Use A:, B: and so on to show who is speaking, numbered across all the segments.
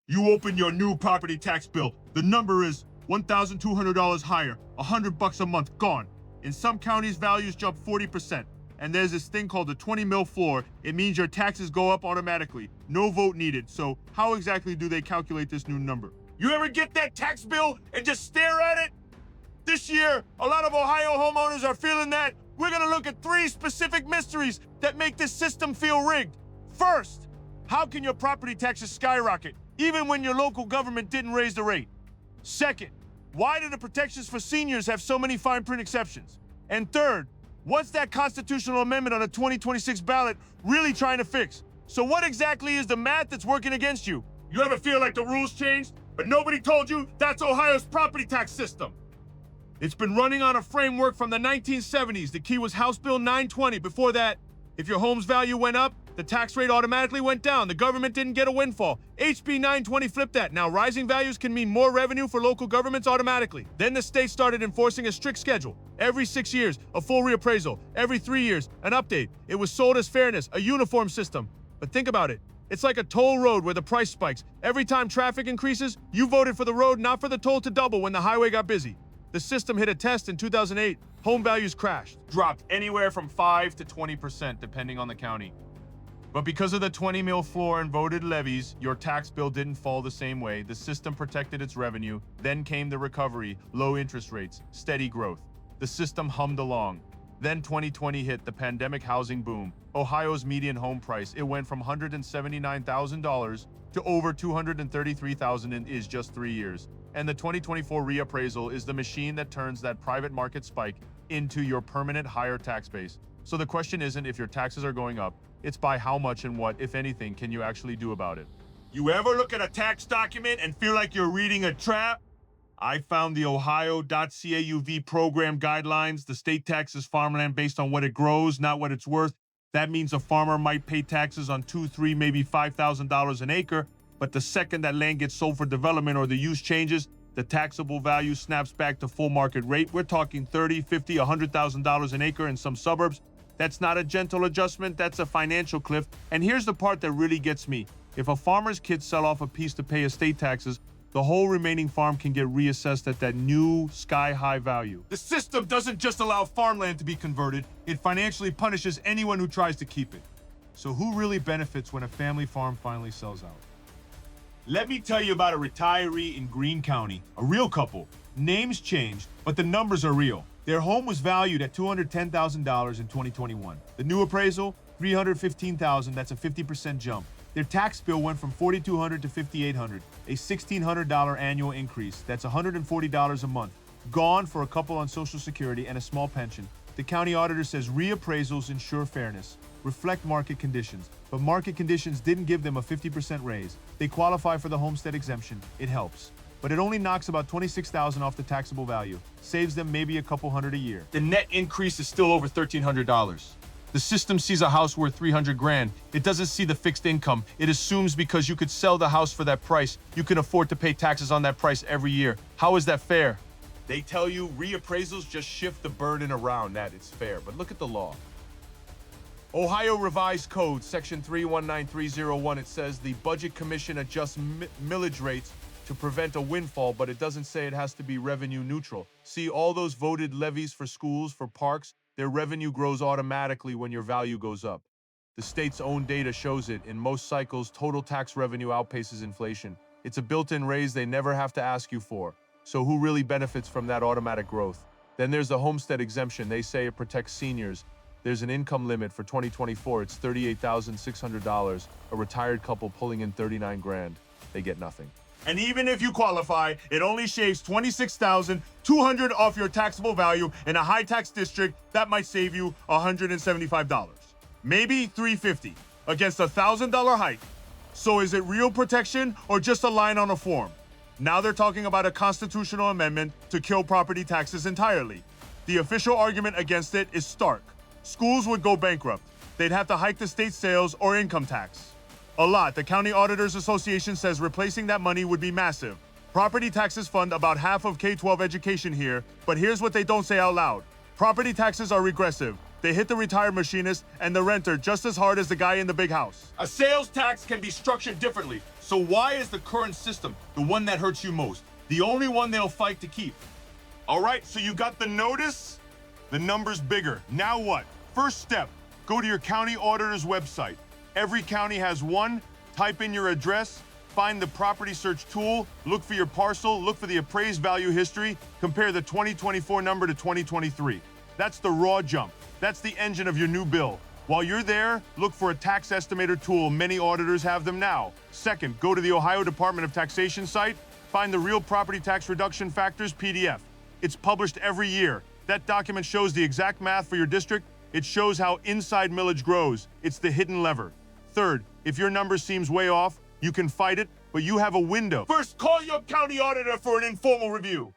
A: You open your new property tax bill. The number is $1,200 higher, $100 a month gone. In some counties, values jump 40%. And there's this thing called the 20 mil floor. It means your taxes go up automatically. No vote needed. So how exactly do they calculate this new number? You ever get that tax bill and just stare at it? This year, a lot of Ohio homeowners are feeling that. We're gonna look at 3 specific mysteries that make this system feel rigged. First, how can your property taxes skyrocket even when your local government didn't raise the rate? Second, why do the protections for seniors have so many fine print exceptions? And third, what's that constitutional amendment on the 2026 ballot really trying to fix? So what exactly is the math that's working against you? You ever feel like the rules changed, but nobody told you that's Ohio's property tax system? It's been running on a framework from the 1970s. The key was House Bill 920. Before that, if your home's value went up, the tax rate automatically went down. The government didn't get a windfall. HB 920 flipped that. Now rising values can mean more revenue for local governments automatically. Then the state started enforcing a strict schedule. Every 6 years, a full reappraisal. Every 3 years, an update. It was sold as fairness, a uniform system. But think about it. It's like a toll road where the price spikes. Every time traffic increases, you voted for the road, not for the toll to double when the highway got busy. The system hit a test in 2008. Home values crashed. Dropped anywhere from 5 to 20% depending on the county. But because of the 20 mil floor and voted levies, your tax bill didn't fall the same way. The system protected its revenue. Then came the recovery, low interest rates, steady growth. The system hummed along. Then 2020 hit, the pandemic housing boom. Ohio's median home price, it went from $179,000 to over $233,000 in just 3 years. And the 2024 reappraisal is the machine that turns that private market spike into your permanent higher tax base. So the question isn't if your taxes are going up, it's by how much and what, if anything, can you actually do about it. You ever look at a tax document and feel like you're reading a trap? I found the Ohio.CAUV program guidelines. The state taxes farmland based on what it grows, not what it's worth. That means a farmer might pay taxes on $2,000, $3,000, maybe $5,000 an acre, but the second that land gets sold for development or the use changes, the taxable value snaps back to full market rate. We're talking $30,000, $50,000, $100,000 an acre in some suburbs. That's not a gentle adjustment, that's a financial cliff. And here's the part that really gets me. If a farmer's kids sell off a piece to pay estate taxes, the whole remaining farm can get reassessed at that new sky-high value. The system doesn't just allow farmland to be converted, it financially punishes anyone who tries to keep it. So who really benefits when a family farm finally sells out? Let me tell you about a retiree in Greene County, a real couple. Names changed, but the numbers are real. Their home was valued at $210,000 in 2021. The new appraisal, $315,000, that's a 50% jump. Their tax bill went from $4,200 to $5,800, a $1,600 annual increase. That's $140 a month. Gone for a couple on Social Security and a small pension. The county auditor says reappraisals ensure fairness, reflect market conditions, but market conditions didn't give them a 50% raise. They qualify for the Homestead Exemption. It helps. But it only knocks about $26,000 off the taxable value, saves them maybe a couple hundred a year. The net increase is still over $1,300. The system sees a house worth $300,000. It doesn't see the fixed income. It assumes because you could sell the house for that price, you can afford to pay taxes on that price every year. How is that fair? They tell you reappraisals just shift the burden around, that it's fair. But look at the law. Ohio Revised Code, Section 319301, it says the Budget Commission adjusts millage rates to prevent a windfall, but it doesn't say it has to be revenue neutral. See, all those voted levies for schools, for parks, their revenue grows automatically when your value goes up. The state's own data shows it. In most cycles, total tax revenue outpaces inflation. It's a built-in raise they never have to ask you for. So who really benefits from that automatic growth? Then there's the Homestead Exemption. They say it protects seniors. There's an income limit for 2024. It's $38,600. A retired couple pulling in $39,000. They get nothing. And even if you qualify, it only shaves $26,200 off your taxable value. In a high tax district, that might save you $175. Maybe $350 against a $1,000 hike. So is it real protection or just a line on a form? Now they're talking about a constitutional amendment to kill property taxes entirely. The official argument against it is stark. Schools would go bankrupt. They'd have to hike the state sales or income tax. A lot. The County Auditors Association says replacing that money would be massive. Property taxes fund about half of K-12 education here, but here's what they don't say out loud. Property taxes are regressive. they hit the retired machinist and the renter just as hard as the guy in the big house. A sales tax can be structured differently. So why is the current system the one that hurts you most? The only one they'll fight to keep. All right, so you got the notice? The number's bigger. Now what? First step, go to your county auditor's website. Every county has one. Type in your address, find the property search tool, look for your parcel, look for the appraised value history, compare the 2024 number to 2023. That's the raw jump. That's the engine of your new bill. While you're there, look for a tax estimator tool. Many auditors have them now. Second, go to the Ohio Department of Taxation site, find the Real Property Tax Reduction Factors PDF. It's published every year. That document shows the exact math for your district. It shows how inside millage grows. It's the hidden lever. Third, if your number seems way off, you can fight it, but you have a window. First, call your county auditor for an informal review.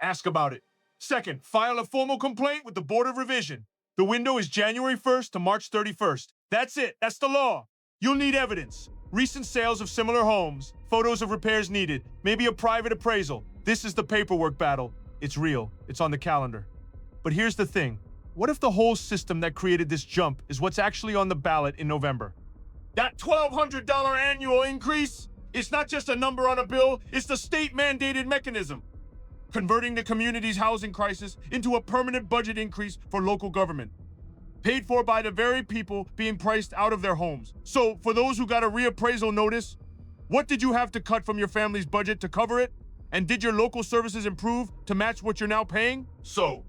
A: Ask about it. Second, file a formal complaint with the Board of Revision. The window is January 1st to March 31st. That's it. That's the law. You'll need evidence. Recent sales of similar homes, photos of repairs needed, maybe a private appraisal. This is the paperwork battle. It's real. It's on the calendar. But here's the thing. What if the whole system that created this jump is what's actually on the ballot in November? That $1,200 annual increase? It's not just a number on a bill, it's the state-mandated mechanism, converting the community's housing crisis into a permanent budget increase for local government, paid for by the very people being priced out of their homes. So, for those who got a reappraisal notice, what did you have to cut from your family's budget to cover it? And did your local services improve to match what you're now paying? So,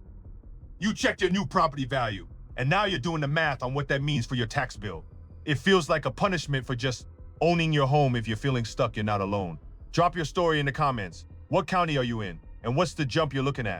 A: you checked your new property value, and now you're doing the math on what that means for your tax bill. It feels like a punishment for just owning your home. If you're feeling stuck, you're not alone. Drop your story in the comments. What county are you in? And what's the jump you're looking at?